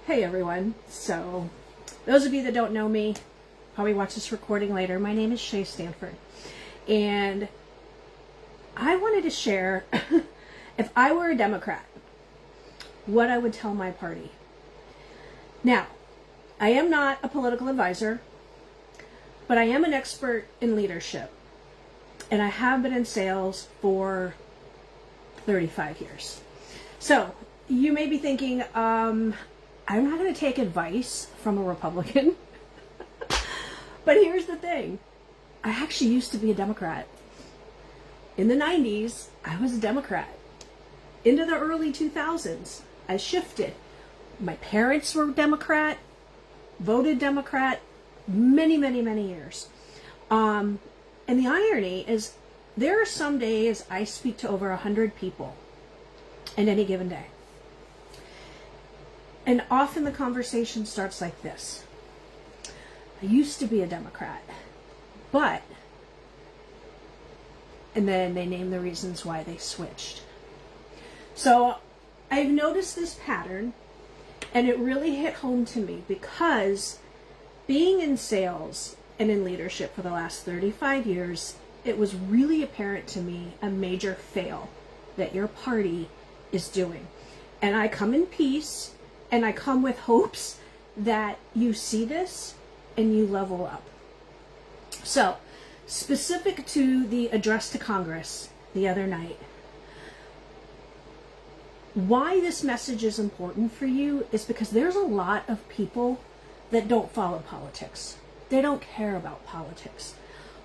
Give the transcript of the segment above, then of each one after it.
Hey everyone. So, those of you that don't know me, probably watch this recording later. My name is Shay Stanford. And I wanted to share, if I were a Democrat, what I would tell my party. Now, I am not a political advisor, but I am an expert in leadership. And I have been in sales for 35 years. So, you may be thinking, I'm not going to take advice from a Republican. But here's the thing. I actually used to be a Democrat. In the 90s, I was a Democrat. Into the early 2000s, I shifted. My parents were Democrat, voted Democrat, many years. And the irony is, there are some days I speak to over 100 people in any given day. And often the conversation starts like this. I used to be a Democrat, but, and then they name the reasons why they switched. So I've noticed this pattern, and it really hit home to me because being in sales and in leadership for the last 35 years, it was really apparent to me a major fail that your party is doing. And I come in peace, and I come with hopes that you see this and you level up. So, specific to the address to Congress the other night, why this message is important for you is because there's a lot of people that don't follow politics. They don't care about politics.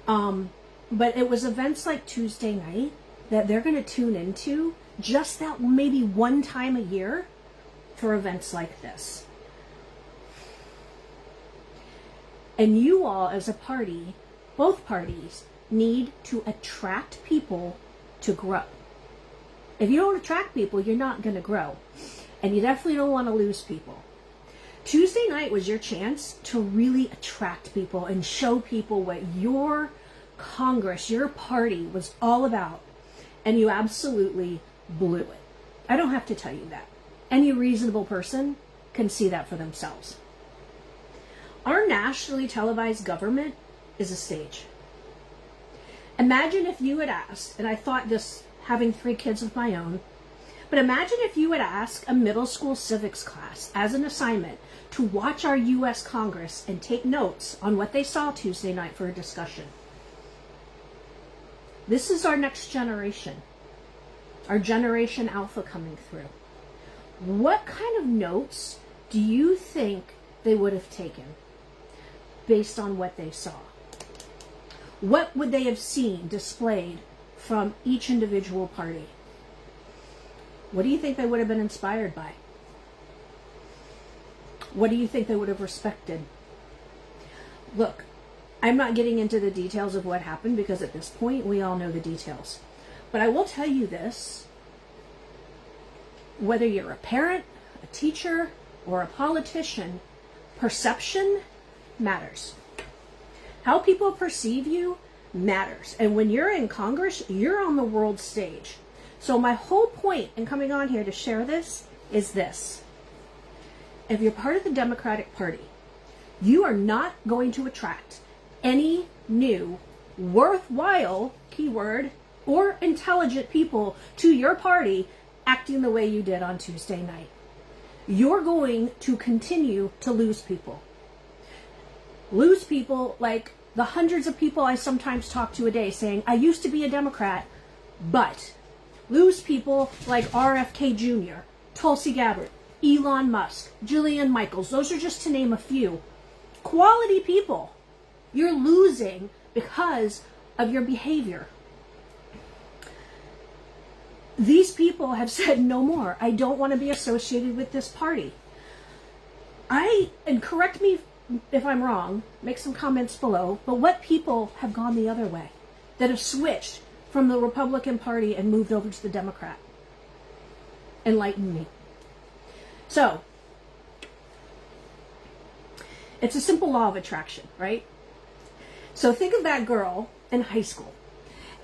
But it was events like Tuesday night that they're going to tune into just that maybe one time a year for events like this. And you all as a party, both parties, need to attract people to grow. If you don't attract people, you're not going to grow. And you definitely don't want to lose people. Tuesday night was your chance to really attract people and show people what your Congress, your party was all about. And you absolutely blew it. I don't have to tell you that. Any reasonable person can see that for themselves. Our nationally televised government is a stage. Imagine if you had asked, and I thought this having 3 kids of my own, but imagine if you had asked a middle school civics class as an assignment to watch our U.S. Congress and take notes on what they saw Tuesday night for a discussion. This is our next generation, our Generation Alpha coming through. What kind of notes do you think they would have taken based on what they saw? What would they have seen displayed from each individual party? What do you think they would have been inspired by? What do you think they would have respected? Look, I'm not getting into the details of what happened because at this point we all know the details. But I will tell you this. Whether you're a parent, a teacher, or a politician, perception matters. How people perceive you matters. And when you're in Congress, you're on the world stage. So my whole point in coming on here to share this is this. If you're part of the Democratic Party, you are not going to attract any new, worthwhile, keyword, or intelligent people to your party acting the way you did on Tuesday night. You're going to continue to lose people. Lose people like the hundreds of people I sometimes talk to a day saying, I used to be a Democrat, but lose people like RFK Jr., Tulsi Gabbard, Elon Musk, Jillian Michaels. Those are just to name a few. Quality people. You're losing because of your behavior. These people have said no more. I don't want to be associated with this party. And correct me if I'm wrong, make some comments below, but what people have gone the other way, that have switched from the Republican Party and moved over to the Democrat? Enlighten me. So, it's a simple law of attraction, right? So think of that girl in high school,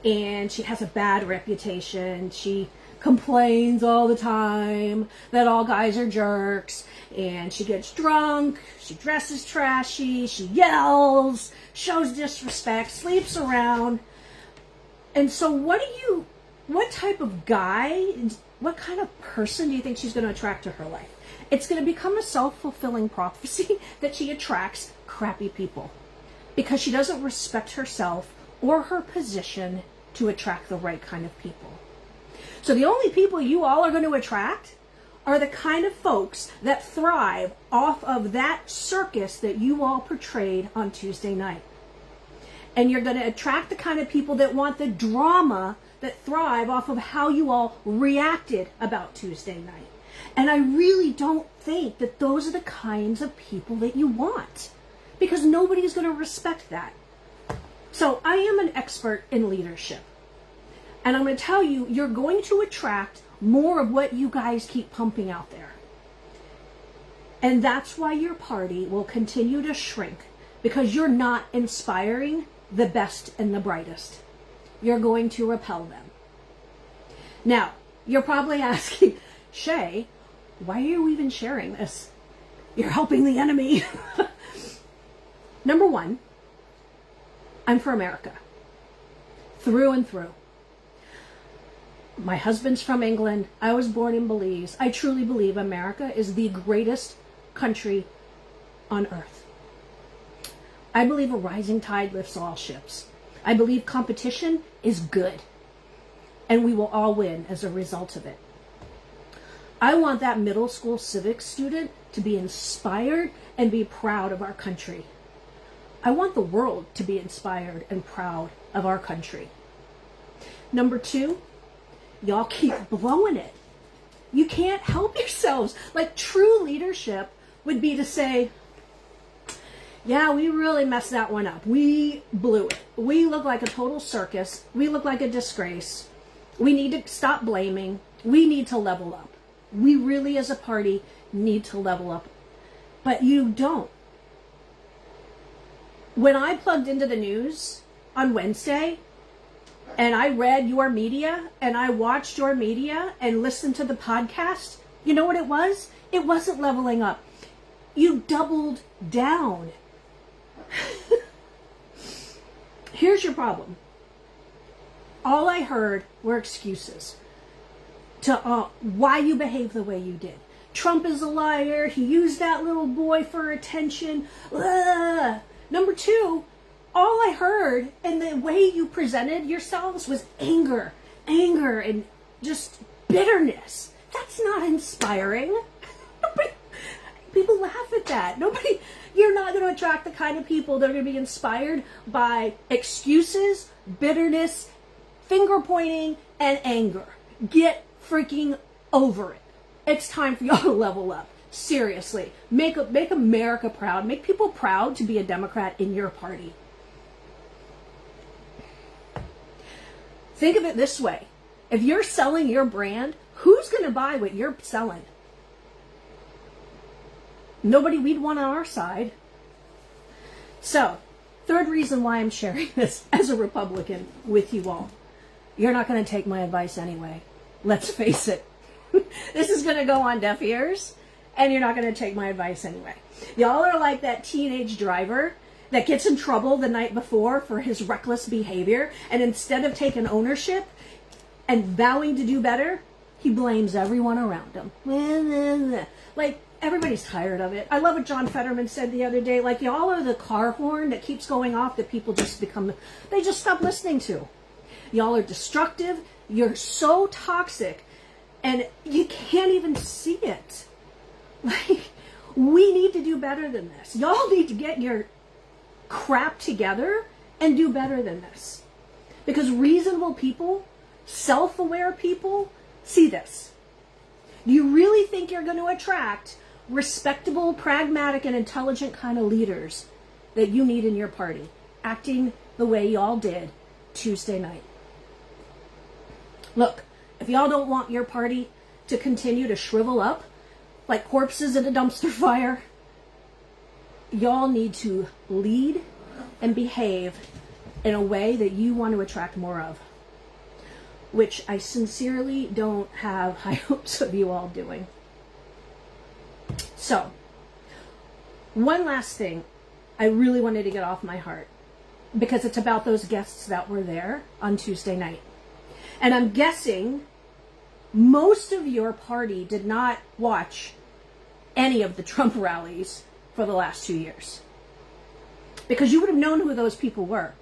and she has a bad reputation. She complains all the time that all guys are jerks, and she gets drunk, she dresses trashy, she yells, shows disrespect, sleeps around. And so what type of guy, what kind of person do you think she's going to attract to her life? It's going to become a self-fulfilling prophecy that she attracts crappy people because she doesn't respect herself or her position to attract the right kind of people. So the only people you all are going to attract are the kind of folks that thrive off of that circus that you all portrayed on Tuesday night. And you're going to attract the kind of people that want the drama, that thrive off of how you all reacted about Tuesday night. And I really don't think that those are the kinds of people that you want, because nobody's going to respect that. So I am an expert in leadership. And I'm going to tell you, you're going to attract more of what you guys keep pumping out there. And that's why your party will continue to shrink, because you're not inspiring the best and the brightest. You're going to repel them. Now, you're probably asking, Shay, why are you even sharing this? You're helping the enemy. Number one, I'm for America. Through and through. My husband's from England. I was born in Belize. I truly believe America is the greatest country on earth. I believe a rising tide lifts all ships. I believe competition is good, and we will all win as a result of it. I want that middle school civics student to be inspired and be proud of our country. I want the world to be inspired and proud of our country. Number two, y'all keep blowing it. You can't help yourselves. Like, true leadership would be to say, yeah, we really messed that one up. We blew it. We look like a total circus. We look like a disgrace. We need to stop blaming. We need to level up. We really, as a party, need to level up. But you don't. When I plugged into the news on Wednesday, and I read your media, and I watched your media, and listened to the podcast, you know what it was? It wasn't leveling up. You doubled down. Here's your problem. All I heard were excuses to why you behaved the way you did. Trump is a liar. He used that little boy for attention. Ugh. Number two, all I heard and the way you presented yourselves was anger, and just bitterness. That's not inspiring. People laugh at that. You're not going to attract the kind of people that are going to be inspired by excuses, bitterness, finger pointing, and anger. Get freaking over it. It's time for y'all to level up. Seriously. Make America proud. Make people proud to be a Democrat in your party. Think of it this way. If you're selling your brand, who's going to buy what you're selling? Nobody we'd want on our side. So, third reason why I'm sharing this as a Republican with you all. You're not going to take my advice anyway. Let's face it. This is going to go on deaf ears, and you're not going to take my advice anyway. Y'all are like that teenage driver that gets in trouble the night before for his reckless behavior, and instead of taking ownership and vowing to do better, he blames everyone around him. Like, everybody's tired of it. I love what John Fetterman said the other day. Like, y'all are the car horn that keeps going off that people just stop listening to. Y'all are destructive. You're so toxic, and you can't even see it. Like, we need to do better than this. Y'all need to get your crap together and do better than this. Because reasonable people, self-aware people, see this. Do you really think you're going to attract respectable, pragmatic, and intelligent kind of leaders that you need in your party, acting the way y'all did Tuesday night? Look, if y'all don't want your party to continue to shrivel up like corpses in a dumpster fire, y'all need to lead and behave in a way that you want to attract more of. which I sincerely don't have high hopes of you all doing. So, one last thing I really wanted to get off my heart, because it's about those guests that were there on Tuesday night. And I'm guessing most of your party did not watch any of the Trump rallies for the last 2 years, because you would have known who those people were.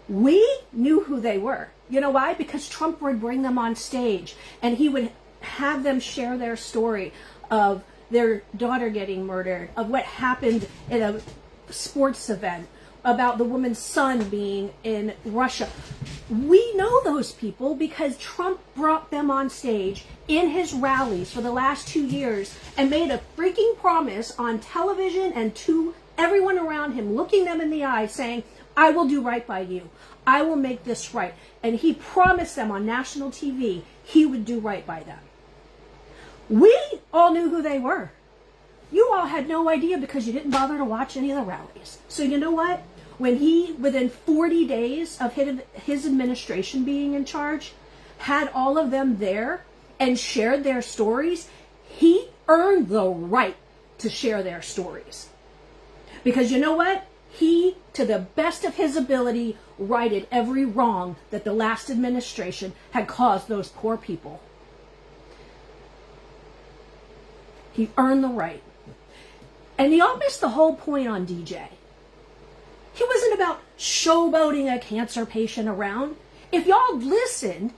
We knew who they were. You know why? Because Trump would bring them on stage and he would have them share their story of their daughter getting murdered, of what happened in a sports event, about the woman's son being in Russia. We know those people because Trump brought them on stage in his rallies for the last 2 years and made a freaking promise on television and to everyone around him, looking them in the eye, saying, I will do right by you. I will make this right. And he promised them on national TV he would do right by them. We all knew who they were. You all had no idea because you didn't bother to watch any of the rallies. So you know what? When he, within 40 days of his administration being in charge, had all of them there and shared their stories, he earned the right to share their stories. Because you know what? He, to the best of his ability, righted every wrong that the last administration had caused those poor people. He earned the right. And y'all missed the whole point on DJ. He wasn't about showboating a cancer patient around. If y'all listened,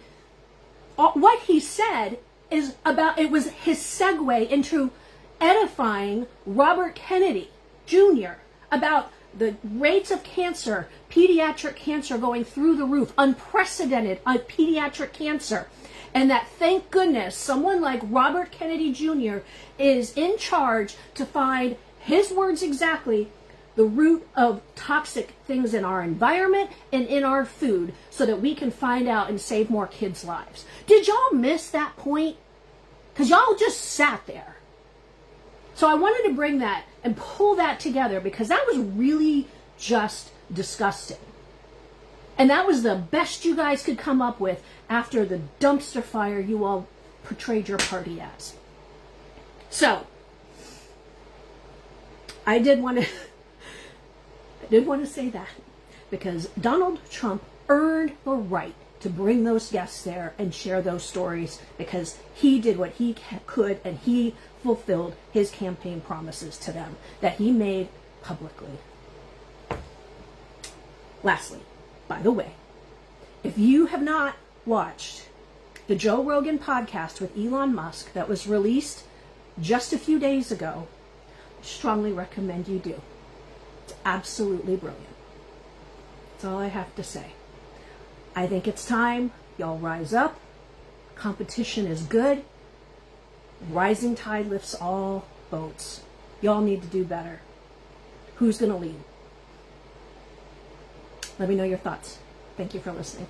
what he said is about, it was his segue into edifying Robert Kennedy Jr. about the rates of cancer, pediatric cancer going through the roof, unprecedented pediatric cancer. And that, thank goodness, someone like Robert Kennedy Jr. is in charge to find, his words exactly, the root of toxic things in our environment and in our food so that we can find out and save more kids' lives. Did y'all miss that point? Because y'all just sat there. So I wanted to bring that and pull that together because that was really just disgusting. And that was the best you guys could come up with after the dumpster fire you all portrayed your party as. So, I did want to say that because Donald Trump earned the right to bring those guests there and share those stories because he did what he could and he fulfilled his campaign promises to them that he made publicly. Lastly, by the way, if you have not watched the Joe Rogan podcast with Elon Musk that was released just a few days ago, I strongly recommend you do. It's absolutely brilliant. That's all I have to say. I think it's time y'all rise up. Competition is good. Rising tide lifts all boats. Y'all need to do better. Who's going to lead? Let me know your thoughts. Thank you for listening.